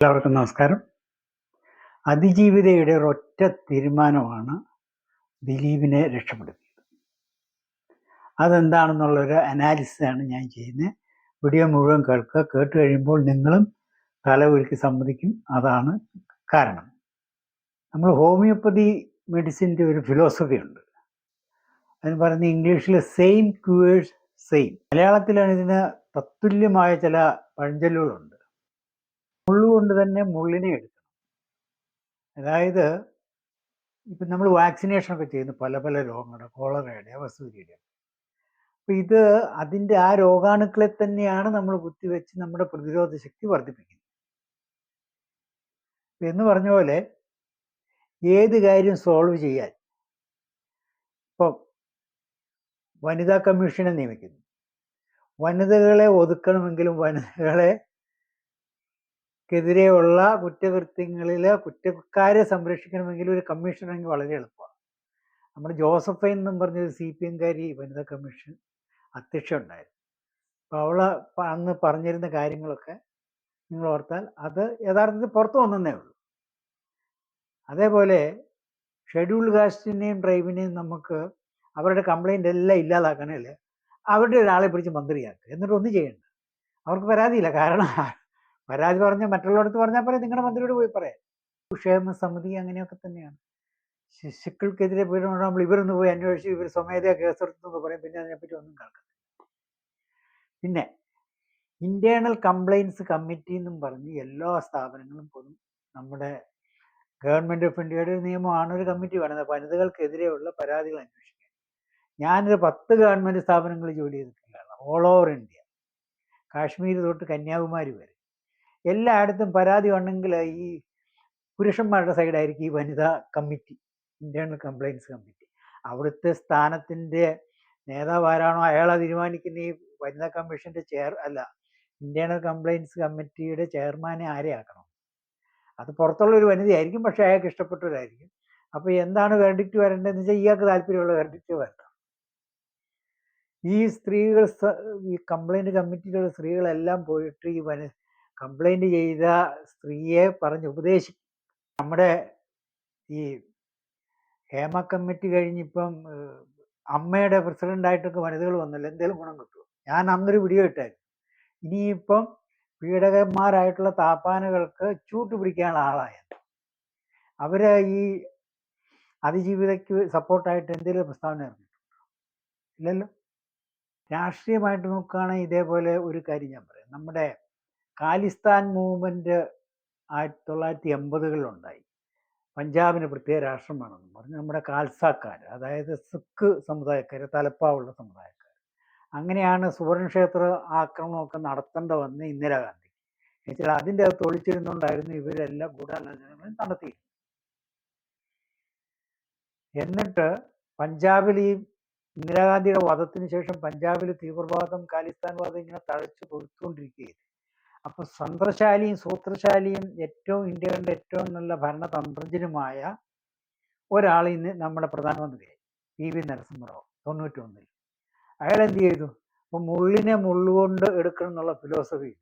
എല്ലാവർക്കും നമസ്കാരം. അതിജീവിതയുടെ ഒരൊറ്റ തീരുമാനമാണ് ദിലീപിനെ രക്ഷപ്പെടുത്തിയത്. അതെന്താണെന്നുള്ളൊരു അനാലിസിസാണ് ഞാൻ ചെയ്യുന്നത്. വീഡിയോ മുഴുവൻ കേൾക്കുക. കേട്ട് കഴിയുമ്പോൾ നിങ്ങളും തല ഉരുക്കി സമ്മതിക്കും അതാണ് കാരണം. നമ്മൾ ഹോമിയോപ്പതി മെഡിസിൻ്റെ ഒരു ഫിലോസഫി ഉണ്ട്. അതിന് പറയുന്നത് ഇംഗ്ലീഷിൽ സെയിം ക്യൂവേഴ്സ് സെയിം. മലയാളത്തിലാണ് ഇതിന് തത്തുല്യമായ ചില പഴഞ്ചൊല്ലുകളുണ്ട്. മുള്ളുകൊണ്ട് തന്നെ മുള്ളിനെ എടുക്കണം. അതായത് ഇപ്പം നമ്മൾ വാക്സിനേഷനൊക്കെ ചെയ്യുന്നു പല പല രോഗങ്ങളുടെ, കോളറയുടെ, വസൂരിയുടെ. അപ്പം ഇത് അതിൻ്റെ ആ രോഗാണുക്കളെ തന്നെയാണ് നമ്മൾ കുത്തിവെച്ച് നമ്മുടെ പ്രതിരോധ ശക്തി വർദ്ധിപ്പിക്കുന്നത്. എന്ന് പറഞ്ഞ പോലെ ഏത് കാര്യം സോൾവ് ചെയ്യാൻ ഇപ്പം വനിതാ കമ്മീഷനെ നിയമിക്കുന്നു. വനിതകളെ ഒതുക്കണമെങ്കിലും വനിതകളെക്കെതിരെയുള്ള കുറ്റകൃത്യങ്ങളിൽ കുറ്റക്കാരെ സംരക്ഷിക്കണമെങ്കിലും ഒരു കമ്മീഷൻ ആണെങ്കിൽ വളരെ എളുപ്പമാണ്. നമ്മുടെ ജോസഫൈൻ എന്നും പറഞ്ഞൊരു CPM-കാരി വനിതാ കമ്മീഷൻ അധ്യക്ഷ ഉണ്ടായിരുന്നു. അപ്പോൾ അവൾ അന്ന് പറഞ്ഞിരുന്ന കാര്യങ്ങളൊക്കെ നിങ്ങൾ ഓർത്താൽ അത് യഥാർത്ഥത്തിൽ പുറത്തു വന്നേ ഉള്ളൂ. അതേപോലെ ഷെഡ്യൂൾഡ് കാസ്റ്റിനെയും ട്രൈബിനെയും നമുക്ക് അവരുടെ കംപ്ലൈൻ്റ് എല്ലാം ഇല്ലാതാക്കണമല്ലേ അവരുടെ ഒരാളെ പിടിച്ച് മന്ത്രിയാക്കുക, എന്നിട്ട് ഒന്നും ചെയ്യണ്ട. അവർക്ക് പരാതിയില്ല. കാരണം പരാതി പറഞ്ഞാൽ മറ്റുള്ളവർക്ക് പറഞ്ഞാൽ പറയാം, നിങ്ങളുടെ മന്ത്രിയോട് പോയി പറയാം. ക്ഷേമ സമിതി അങ്ങനെയൊക്കെ തന്നെയാണ്. ശിശുക്കൾക്കെതിരെ പീഡനമുണ്ടാകുമ്പോൾ ഇവരൊന്ന് പോയി അന്വേഷിച്ച് ഇവർ സ്വമേധയാ കേസെടുത്തെന്ന് പറയും. പിന്നെ അതിനെപ്പറ്റി ഒന്നും കേൾക്കത്തില്ല. പിന്നെ ഇന്റേണൽ കംപ്ലൈൻസ് കമ്മിറ്റി എന്നും പറഞ്ഞ് എല്ലാ സ്ഥാപനങ്ങളും പോലും നമ്മുടെ ഗവൺമെൻറ് ഓഫ് ഇന്ത്യയുടെ ഒരു നിയമമാണ്, ഒരു കമ്മിറ്റി വേണം വനിതകൾക്കെതിരെയുള്ള പരാതികൾ അന്വേഷിക്കാൻ. ഞാനൊരു 10 ഗവൺമെൻറ് സ്ഥാപനങ്ങളിൽ ജോലി ചെയ്തിട്ടുള്ളതാണ്, ഓൾ ഓവർ ഇന്ത്യ, കാശ്മീർ തൊട്ട് കന്യാകുമാരി വരെ. എല്ലായിടത്തും പരാതി ഉണ്ടെങ്കിൽ ഈ പുരുഷന്മാരുടെ സൈഡായിരിക്കും ഈ വനിതാ കമ്മിറ്റി, ഇന്റേണൽ കംപ്ലൈൻസ് കമ്മിറ്റി. അവിടുത്തെ സ്ഥാനത്തിൻ്റെ നേതാവ് ആരാണോ അയാളെ തീരുമാനിക്കുന്ന ഈ വനിതാ കമ്മീഷൻ്റെ ഇന്റേണൽ കംപ്ലൈൻസ് കമ്മിറ്റിയുടെ ചെയർമാനെ ആരെ ആക്കണം? അത് പുറത്തുള്ളൊരു വനിതയായിരിക്കും, പക്ഷേ അയാൾക്ക് ഇഷ്ടപ്പെട്ടവരായിരിക്കും. അപ്പോൾ എന്താണ് വെർഡിക്റ്റ് വരേണ്ടതെന്ന് വെച്ചാൽ ഇയാൾക്ക് താല്പര്യമുള്ള വെർഡിക്റ്റ് വരണം. ഈ സ്ത്രീകൾ, ഈ കംപ്ലൈൻറ്റ് കമ്മിറ്റിയിലുള്ള സ്ത്രീകളെല്ലാം പോയിട്ട് ഈ കംപ്ലൈൻറ്റ് ചെയ്ത സ്ത്രീയെ പറഞ്ഞ് ഉപദേശിക്കും. നമ്മുടെ ഈ ഹേമ കമ്മിറ്റി കഴിഞ്ഞിപ്പം അമ്മയുടെ പ്രസിഡൻ്റായിട്ടൊക്കെ വനിതകൾ വന്നല്ലോ, എന്തെങ്കിലും ഗുണം കിട്ടുമോ? ഞാൻ അന്നൊരു വീഡിയോ ഇട്ടായിരുന്നു. ഇനിയിപ്പം പീഡകന്മാരായിട്ടുള്ള താപ്പാനകൾക്ക് ചൂട്ട് പിടിക്കാനുള്ള ആളായത് അവർ ഈ അതിജീവിതയ്ക്ക് സപ്പോർട്ടായിട്ട് എന്തെങ്കിലും പ്രസ്താവന ഇറങ്ങിയിട്ടുണ്ടോ? ഇല്ലല്ലോ. രാഷ്ട്രീയമായിട്ട് നോക്കുകയാണെങ്കിൽ ഇതേപോലെ ഒരു കാര്യം ഞാൻ പറയാം. നമ്മുടെ ഖാലിസ്ഥാൻ മൂവ്മെൻറ്റ് 1980-കളിലുണ്ടായി. പഞ്ചാബിന് പ്രത്യേക രാഷ്ട്രം വേണമെന്ന് പറഞ്ഞ് നമ്മുടെ ഖാൽസാക്കാർ, അതായത് സിഖ് സമുദായക്കാർ, തലപ്പാവുള്ള സമുദായക്കാർ. അങ്ങനെയാണ് സുവർണക്ഷേത്ര ആക്രമണമൊക്കെ നടത്തേണ്ട വന്ന് ഇന്ദിരാഗാന്ധി. എന്നുവെച്ചാൽ അതിൻ്റെ അകത്ത് ഒളിച്ചിരുന്നുകൊണ്ടായിരുന്നു ഇവരെല്ലാം ഗൂഢാലോചനകളും നടത്തിയിരുന്നത്. എന്നിട്ട് പഞ്ചാബിൽ ഈ ഇന്ദിരാഗാന്ധിയുടെ വധത്തിന് ശേഷം പഞ്ചാബിൽ തീവ്രവാദം, ഖാലിസ്ഥാൻ വാദം ഇങ്ങനെ തഴച്ചു കൊടുത്തുകൊണ്ടിരിക്കുകയായിരുന്നു. അപ്പോൾ തന്ത്രശാലിയും സൂത്രശാലിയും ഇന്ത്യയുടെ ഏറ്റവും നല്ല ഭരണതന്ത്രജ്ഞനുമായ ഒരാൾ ഇന്ന് നമ്മുടെ പ്രധാനമന്ത്രിയായി, PV നരസിംഹറാവു 91-ൽ. അയാൾ എന്ത് ചെയ്തു? അപ്പോൾ മുള്ളിനെ മുള്ളുകൊണ്ട് എടുക്കണം എന്നുള്ള ഫിലോസഫി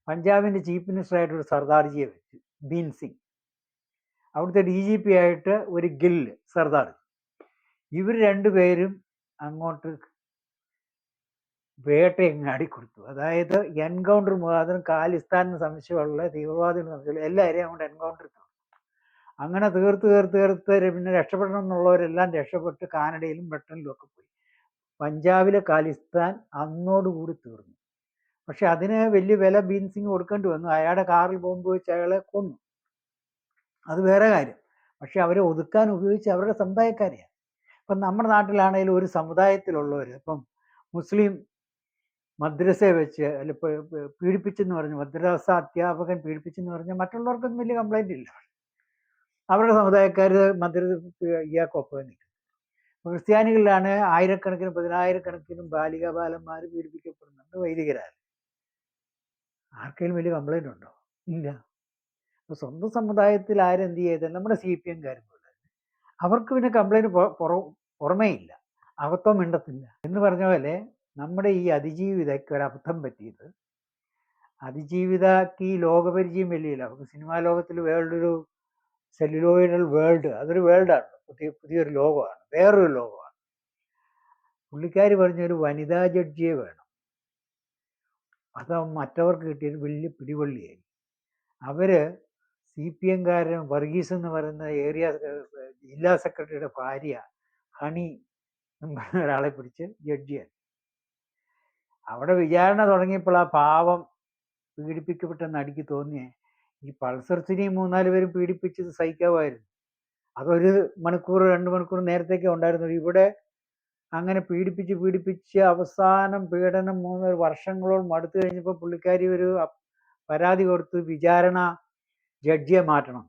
പഞ്ചാബിൻ്റെ ചീഫ് മിനിസ്റ്ററായിട്ടൊരു സർദാർജിയെ വെച്ചു, ബീൻ സിംഗ്. അവിടുത്തെ DGP ആയിട്ട് ഒരു ഗില്ല് സർദാർ. ഇവർ രണ്ടുപേരും അങ്ങോട്ട് വേട്ടയങ്ങാടി കൊടുത്തു. അതായത് എൻകൗണ്ടർ മുഖാന്തരം ഖാലിസ്ഥാനിന് സംശയമുള്ള, തീവ്രവാദികൾ സംശയമുള്ള എല്ലാവരെയും അങ്ങോട്ട് എൻകൗണ്ടർ ചെയ്തു. അങ്ങനെ തീർത്ത് പിന്നെ രക്ഷപ്പെടണം എന്നുള്ളവരെല്ലാം രക്ഷപ്പെട്ട് കാനഡയിലും ബ്രിട്ടനിലും ഒക്കെ പോയി. പഞ്ചാബിലെ ഖാലിസ്ഥാൻ അന്നോടുകൂടി തീർന്നു. പക്ഷെ അതിന് വലിയ വില ബീൻ സിംഗ് കൊടുക്കേണ്ടി വന്നു. അയാളുടെ കാറിൽ ബോംബ് വെച്ച് അയാളെ കൊന്നു, അത് വേറെ കാര്യം. പക്ഷെ അവരെ ഒതുക്കാൻ ഉപയോഗിച്ച് അവരുടെ സമുദായക്കാരെയാണ്. ഇപ്പം നമ്മുടെ നാട്ടിലാണെങ്കിലും ഒരു സമുദായത്തിലുള്ളവർ, ഇപ്പം മുസ്ലിം മദ്രസയെ വെച്ച് അല്ല പീഡിപ്പിച്ചെന്ന് പറഞ്ഞു, മദ്രസ അധ്യാപകൻ പീഡിപ്പിച്ചെന്ന് പറഞ്ഞാൽ മറ്റുള്ളവർക്കൊന്നും വലിയ കംപ്ലൈൻ്റ് ഇല്ല. അവരുടെ സമുദായക്കാർ മദ്രസ ഇയാൾക്കൊപ്പം നിൽക്കും. ക്രിസ്ത്യാനികളിലാണ് ആയിരക്കണക്കിനും 10,000-കണക്കിനും ബാലികാബാലന്മാർ പീഡിപ്പിക്കപ്പെടുന്നുണ്ട് വൈദികരാൽ. ആർക്കെങ്കിലും വലിയ കംപ്ലൈൻ്റ് ഉണ്ടോ? ഇല്ല. അപ്പോൾ സ്വന്തം സമുദായത്തിൽ ആരെന്ത് ചെയ്താൽ നമ്മുടെ CPM-കാരും പോലെ അവർക്ക് പിന്നെ കംപ്ലൈൻറ്റ് പുറമേ ഇല്ല, അകത്തോ മിണ്ടത്തില്ല എന്ന് പറഞ്ഞ പോലെ നമ്മുടെ ഈ അതിജീവിതയ്ക്ക് ഒരബദ്ധം പറ്റിയത് അതിജീവിതക്ക് ഈ ലോകപരിചയം വലിയില്ല. അവർക്ക് സിനിമാ ലോകത്തിൽ വേൾഡൊരു സെല്ലുലോയിഡൽ വേൾഡ്, അതൊരു വേൾഡാണ്, പുതിയൊരു ലോകമാണ്, വേറൊരു ലോകമാണ്. പുള്ളിക്കാരി പറഞ്ഞൊരു വനിതാ ജഡ്ജിയെ വേണം. അത് മറ്റവർക്ക് കിട്ടിയത് വലിയ പിടിവള്ളിയായി. അവര് CPM-കാരൻ വർഗീസ് എന്ന് പറയുന്ന ജില്ലാ സെക്രട്ടറിയുടെ ഭാര്യ ഹണി എന്ന് പറഞ്ഞ ഒരാളെ പിടിച്ച് ജഡ്ജിയായി. അവിടെ വിചാരണ തുടങ്ങിയപ്പോൾ ആ പാവം പീഡിപ്പിക്കപ്പെട്ട നടിക്ക് തോന്നിയേ ഈ പൾസർസിനെയും 3-4 പേരും പീഡിപ്പിച്ചത് സഹിക്കാമായിരുന്നു. അതൊരു മണിക്കൂർ 2 മണിക്കൂർ നേരത്തേക്കേ ഉണ്ടായിരുന്നുള്ളൂ. ഇവിടെ അങ്ങനെ പീഡിപ്പിച്ച് അവസാനം പീഡനം 3 വർഷങ്ങളോളം അടുത്ത് കഴിഞ്ഞപ്പോൾ പുള്ളിക്കാരി ഒരു പരാതി കൊടുത്ത് വിചാരണ ജഡ്ജിയെ മാറ്റണം.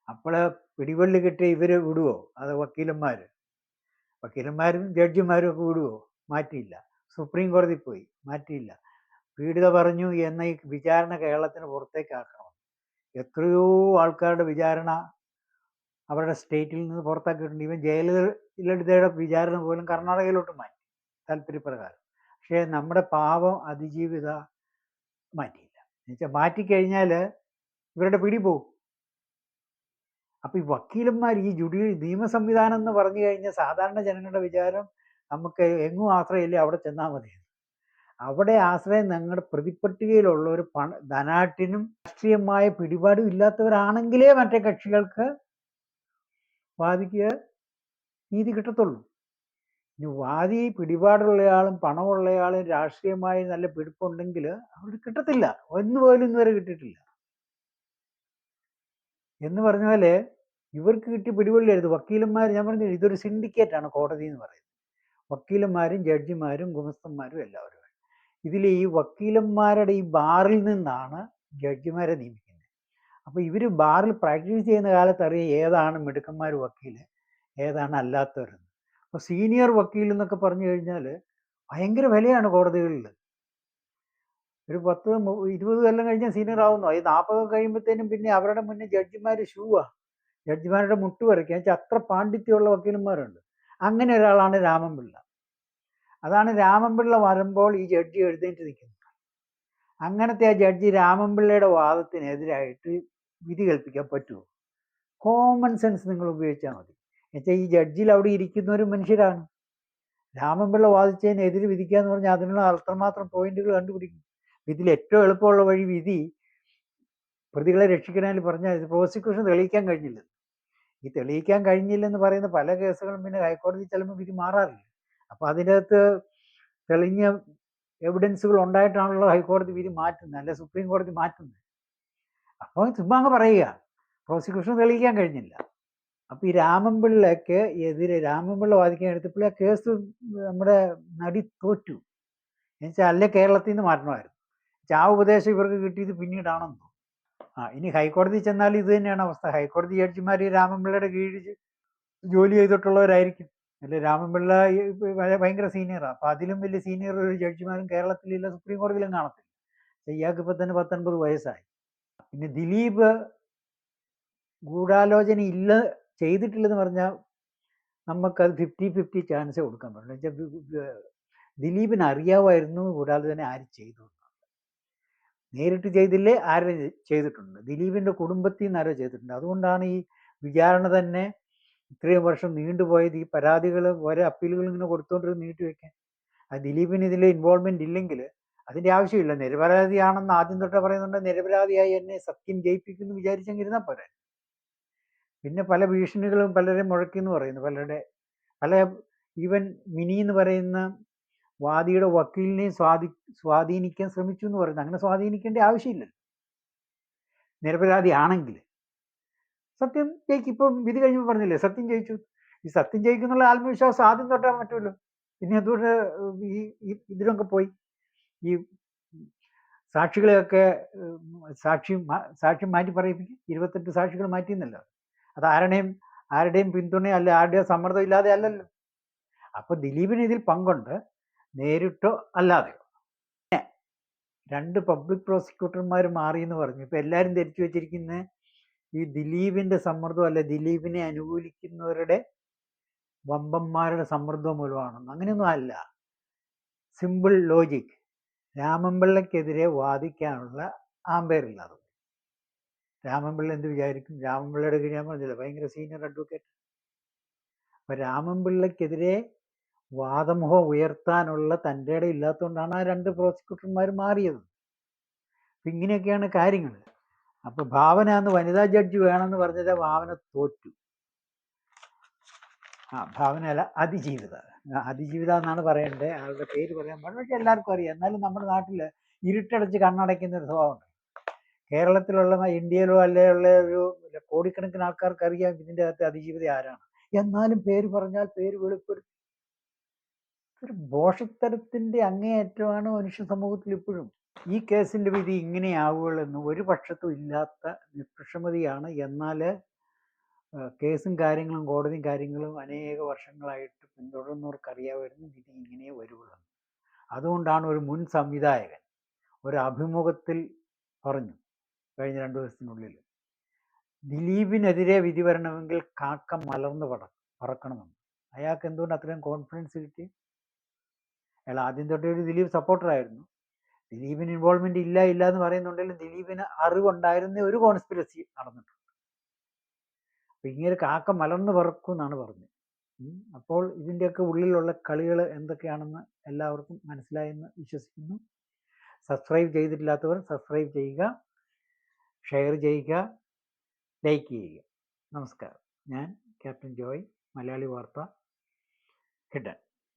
അപ്പോൾ പിടിവള്ളി കിട്ടിയ ഇവര് വിടുവോ? അത് വക്കീലന്മാരും ജഡ്ജിമാരും ഒക്കെ വിടുവോ? മാറ്റിയില്ല. സുപ്രീം കോടതി പോയി, മാറ്റിയില്ല. പീഡിത പറഞ്ഞു എന്ന ഈ വിചാരണ കേരളത്തിന് പുറത്തേക്കാക്കണം. എത്രയോ ആൾക്കാരുടെ വിചാരണ അവരുടെ സ്റ്റേറ്റിൽ നിന്ന് പുറത്താക്കിയിട്ടുണ്ട്. ഇവൻ ജയലളിതയുടെ വിചാരണ പോലും കർണാടകയിലോട്ട് മാറ്റി താല്പര്യപ്രകാരം. പക്ഷേ നമ്മുടെ പാവം അതിജീവിത മാറ്റിയില്ല. എന്നുവെച്ചാൽ മാറ്റിക്കഴിഞ്ഞാൽ ഇവരുടെ പിടി പോകും. അപ്പൊ ഈ വക്കീലന്മാർ, ഈ നിയമ സംവിധാനം എന്ന് പറഞ്ഞു കഴിഞ്ഞാൽ സാധാരണ ജനങ്ങളുടെ വിചാരം നമുക്ക് എങ്ങും ആശ്രയമില്ലേ, അവിടെ ചെന്നാൽ മതി. അവിടെ ആശ്രയം ഞങ്ങളുടെ പ്രതിപട്ടികയിലുള്ള ഒരു ധനാട്ടിനും രാഷ്ട്രീയമായ പിടിപാടും ഇല്ലാത്തവരാണെങ്കിലേ മറ്റേ കക്ഷികൾക്ക് വാദിക്ക് നീതി കിട്ടത്തുള്ളൂ. ഇനി വാദി പിടിപാടുള്ളയാളും പണമുള്ളയാളും രാഷ്ട്രീയമായി നല്ല പിടിപ്പുണ്ടെങ്കിൽ അവിടെ കിട്ടത്തില്ല. ഒന്നുപോലും ഇന്നുവരെ കിട്ടിയിട്ടില്ല. എന്ന് പറഞ്ഞ പോലെ ഇവർക്ക് കിട്ടിയ പിടിവള്ളിയായിരുന്നു. വക്കീലന്മാർ, ഞാൻ പറഞ്ഞു ഇതൊരു സിൻഡിക്കേറ്റാണ് കോടതി എന്ന് പറയുന്നത്. വക്കീലന്മാരും ജഡ്ജിമാരും ഗുമസ്തന്മാരും എല്ലാവരും. ഇതിൽ ഈ വക്കീലന്മാരുടെ ഈ ബാറിൽ നിന്നാണ് ജഡ്ജിമാരെ നിയമിക്കുന്നത്. അപ്പോൾ ഇവർ ബാറിൽ പ്രാക്ടീസ് ചെയ്യുന്ന കാലത്ത് അറിയാം ഏതാണ് മിടുക്കന്മാർ വക്കീല്, ഏതാണ് അല്ലാത്തവരെന്ന്. അപ്പോൾ സീനിയർ വക്കീൽ എന്നൊക്കെ പറഞ്ഞു കഴിഞ്ഞാൽ ഭയങ്കര വിലയാണ് കോടതികളിൽ. ഒരു 10-20 കൊല്ലം കഴിഞ്ഞാൽ സീനിയർ ആവുന്നു. ഈ 40 കഴിയുമ്പോഴത്തേനും പിന്നെ അവരുടെ മുന്നേ ജഡ്ജിമാർ ജഡ്ജിമാരുടെ മുട്ട് വരയ്ക്കുക. വെച്ചാൽ അത്ര പാണ്ഡിത്യമുള്ള വക്കീലന്മാരുണ്ട്. അങ്ങനെ ഒരാളാണ് രാമൻപിള്ള. അതാണ് രാമൻപിള്ള വരുമ്പോൾ ഈ ജഡ്ജി എഴുന്നേറ്റ് നിൽക്കുന്നത്. അങ്ങനത്തെ ആ ജഡ്ജി രാമൻപിള്ളയുടെ വാദത്തിനെതിരായിട്ട് വിധി കൽപ്പിക്കാൻ പറ്റുമോ? കോമൺ സെൻസ് നിങ്ങൾ ഉപയോഗിച്ചാൽ മതി. എന്നുവെച്ചാൽ ഈ ജഡ്ജിൽ അവിടെ ഇരിക്കുന്നവരും മനുഷ്യരാണ്. രാമൻപിള്ള വാദിച്ചതിനെതിരെ വിധിക്കുക എന്ന് പറഞ്ഞാൽ അതിനുള്ള അത്രമാത്രം പോയിന്റുകൾ കണ്ടുപിടിക്കും. ഇതിൽ ഏറ്റവും എളുപ്പമുള്ള വഴി വിധി പ്രതികളെ രക്ഷിക്കണമെങ്കിൽ പറഞ്ഞാൽ ഇത് പ്രോസിക്യൂഷൻ തെളിയിക്കാൻ കഴിഞ്ഞില്ല. ഈ തെളിയിക്കാൻ കഴിഞ്ഞില്ലെന്ന് പറയുന്ന പല കേസുകളും പിന്നെ ഹൈക്കോടതി ചെല്ലുമ്പോൾ വിധി മാറാറില്ല. അപ്പൊ അതിനകത്ത് തെളിഞ്ഞ എവിഡൻസുകൾ ഉണ്ടായിട്ടാണല്ലോ ഹൈക്കോടതി വിധി മാറ്റുന്നത്, അല്ലെ സുപ്രീം കോടതി മാറ്റുന്നത്. അപ്പോൾ ചുമ്മാ അങ്ങ് പറയുക പ്രോസിക്യൂഷൻ തെളിയിക്കാൻ കഴിഞ്ഞില്ല. അപ്പൊ ഈ രാമൻപിള്ളയ്ക്ക് എതിരെ രാമൻപിള്ള വാദിക്കാൻ എടുത്തപ്പോൾ ആ കേസ് നമ്മുടെ നടി തോറ്റു. എന്നുവെച്ചാൽ അല്ലെ കേരളത്തിൽ നിന്ന് മാറ്റണമായിരുന്നു. ആ ഉപദേശം ഇവർക്ക് കിട്ടിയത് പിന്നീടാണെന്നോ. ഇനി ഹൈക്കോടതി ചെന്നാൽ ഇത് തന്നെയാണ് അവസ്ഥ. ഹൈക്കോടതി ജഡ്ജിമാർ രാമൻപിള്ളയുടെ കീഴിൽ ജോലി ചെയ്തിട്ടുള്ളവരായിരിക്കും. അല്ലെ രാമൻപിള്ള ഭയങ്കര സീനിയറാണ്. അപ്പൊ അതിലും വലിയ സീനിയർ ഒരു ജഡ്ജിമാരും കേരളത്തിലില്ല, സുപ്രീം കോടതിയിലും കാണത്തില്ല. ഇയാൾക്ക് ഇപ്പൊ തന്നെ 19 വയസ്സായി. പിന്നെ ദിലീപ് ഗൂഢാലോചന ചെയ്തിട്ടില്ലെന്ന് പറഞ്ഞാൽ നമുക്കത് 50-50 ചാൻസേ കൊടുക്കാൻ പറ്റുള്ളൂ. എന്നുവെച്ചാൽ ദിലീപിന് അറിയാമായിരുന്നു ഗൂഢാലോചന ആര് ചെയ്തു. നേരിട്ട് ചെയ്തില്ലേ, ആരും ചെയ്തിട്ടുണ്ട്. ദിലീപിന്റെ കുടുംബത്തിൽ നിന്ന് ആരോ ചെയ്തിട്ടുണ്ട്. അതുകൊണ്ടാണ് ഈ വിചാരണ തന്നെ ഇത്രയും വർഷം നീണ്ടുപോയത്. ഈ പരാതികൾ ഓരോ അപ്പീലുകൾ ഇങ്ങനെ കൊടുത്തോണ്ടിരുന്ന് നീട്ടിവെക്കാൻ. അത് ദിലീപിന് ഇതിൽ ഇൻവോൾവ്മെന്റ് ഇല്ലെങ്കിൽ അതിന്റെ ആവശ്യമില്ല. നിരപരാധിയാണെന്ന് ആദ്യം തൊട്ടേ പറയുന്നുണ്ട്. നിരപരാധിയായി എന്നെ സത്യം ജയിപ്പിക്കുന്നു വിചാരിച്ചെങ്കിരുന്നാൽ പോരെ. പിന്നെ പല ഭീഷണികളും പലരെ മുഴക്കി എന്ന് പറയുന്നു. പല ഈവൻ മിനി എന്ന് പറയുന്ന വാദിയുടെ വക്കീലിനെ സ്വാധീനിക്കാൻ ശ്രമിച്ചു എന്ന് പറയുന്നത്. അങ്ങനെ സ്വാധീനിക്കേണ്ട ആവശ്യമില്ല. നിരപരാധിയാണെങ്കിൽ സത്യം ജയിക്കും. ഇപ്പം വിധി കഴിഞ്ഞപ്പോൾ പറഞ്ഞില്ലേ സത്യം ജയിച്ചു. ഈ സത്യം ജയിക്കുന്നുള്ള ആത്മവിശ്വാസം ആദ്യം തൊട്ടാൻ പറ്റുമല്ലോ. പിന്നെ അതുകൊണ്ട് ഇതിലൊക്കെ പോയി ഈ സാക്ഷികളെയൊക്കെ സാക്ഷ്യം മാറ്റി പറയിപ്പിക്കും. 28 സാക്ഷികൾ മാറ്റിയെന്നല്ലോ. അത് ആരുടെയും പിന്തുണയോ അല്ല ആരുടെയോ സമ്മർദ്ദം ഇല്ലാതെ അല്ലല്ലോ. അപ്പൊ ദിലീപിന് ഇതിൽ പങ്കുണ്ട്, നേരിട്ടോ അല്ലാതെയോ. 2 പബ്ലിക് പ്രോസിക്യൂട്ടർമാർ മാറി എന്ന് പറഞ്ഞു. ഇപ്പൊ എല്ലാവരും ധരിച്ചു വെച്ചിരിക്കുന്ന ഈ ദിലീപിന്റെ സമ്മർദ്ദം അല്ല, ദിലീപിനെ അനുകൂലിക്കുന്നവരുടെ വമ്പന്മാരുടെ സമ്മർദ്ദം മൂലമാണെന്ന്. അങ്ങനെയൊന്നും അല്ല. Simple logic. രാമൻപിള്ളയ്ക്കെതിരെ വാദിക്കാനുള്ള ആമ്പയറില്ലാതെ. രാമൻപിള്ള എന്ത് വിചാരിക്കും? രാമൻപിള്ളയുടെ കീഴിൽ ഞാൻ പറഞ്ഞില്ല, ഭയങ്കര സീനിയർ അഡ്വക്കേറ്റ്. അപ്പൊ രാമൻപിള്ളയ്ക്കെതിരെ വാദമുഖം ഉയർത്താനുള്ള തൻ്റെ ഇടം ഇല്ലാത്തതുകൊണ്ടാണ് ആ 2 പ്രോസിക്യൂട്ടർമാർ മാറിയത്. അപ്പം ഇങ്ങനെയൊക്കെയാണ് കാര്യങ്ങൾ. അപ്പൊ ഭാവന അന്ന് വനിതാ ജഡ്ജി വേണമെന്ന് പറഞ്ഞത് ഭാവന തോറ്റു. ഭാവന അല്ല, അതിജീവിത. അതിജീവിത എന്നാണ് പറയേണ്ടത്, ആളുടെ പേര് പറയാൻ പാടില്ല. പക്ഷെ എല്ലാവർക്കും അറിയാം. എന്നാലും നമ്മുടെ നാട്ടിൽ ഇരുട്ടടച്ച് കണ്ണടയ്ക്കുന്ന ഒരു സ്വഭാവമുണ്ട്. കേരളത്തിലുള്ള ഇന്ത്യയിലോ അല്ലേയുള്ള ഒരു കോടിക്കണക്കിന് ആൾക്കാർക്ക് അറിയാം ഇതിൻ്റെ അകത്ത് അതിജീവിത ആരാണ്. എന്നാലും പേര് പറഞ്ഞാൽ പേര് വെളിപ്പെടുത്തി. ഒരു ഭോഷത്തരത്തിന്റെ അങ്ങേയറ്റമാണ് മനുഷ്യ സമൂഹത്തിൽ ഇപ്പോഴും. ഈ കേസിന്റെ വിധി ഇങ്ങനെയാവുകളെന്ന് ഒരു പക്ഷത്തും ഇല്ലാത്ത നിഷ്പക്ഷമതിയാണ്. എന്നാൽ കേസും കാര്യങ്ങളും കോടതിയും കാര്യങ്ങളും അനേക വർഷങ്ങളായിട്ട് പിന്തുടർന്നവർക്ക് അറിയാമായിരുന്നു വിധി ഇങ്ങനെ വരുള്ളൂ. അതുകൊണ്ടാണ് ഒരു മുൻ സംവിധായകൻ ഒരു അഭിമുഖത്തിൽ പറഞ്ഞു കഴിഞ്ഞ 2 ദിവസത്തിനുള്ളിൽ, ദിലീപിനെതിരെ വിധി വരണമെങ്കിൽ കാക്ക മലർന്ന് പറക്കണമെന്ന്. അയാൾക്ക് എന്തുകൊണ്ട് അത്രയും കോൺഫിഡൻസ് കിട്ടി? അയാൾ ആദ്യം തൊട്ടേ ഒരു ദിലീപ് സപ്പോർട്ടറായിരുന്നു. ദിലീപിന് ഇൻവോൾവ്മെന്റ് ഇല്ല എന്ന് പറയുന്നുണ്ടെങ്കിലും ദിലീപിന് അറിവുണ്ടായിരുന്ന ഒരു കോൺസ്പിരസി നടന്നിട്ടുണ്ട്. അപ്പൊ ഇങ്ങനെ കാക്ക മലർന്ന് പറക്കും എന്നാണ് പറഞ്ഞത്. അപ്പോൾ ഇതിൻ്റെയൊക്കെ ഉള്ളിലുള്ള കളികൾ എന്തൊക്കെയാണെന്ന് എല്ലാവർക്കും മനസ്സിലായെന്ന് വിശ്വസിക്കുന്നു. സബ്സ്ക്രൈബ് ചെയ്തിട്ടില്ലാത്തവർ സബ്സ്ക്രൈബ് ചെയ്യുക, ഷെയർ ചെയ്യുക, ലൈക്ക് ചെയ്യുക. നമസ്കാരം. ഞാൻ ക്യാപ്റ്റൻ ജോയ്, മലയാളി വാർത്ത, ഹിഡൻ.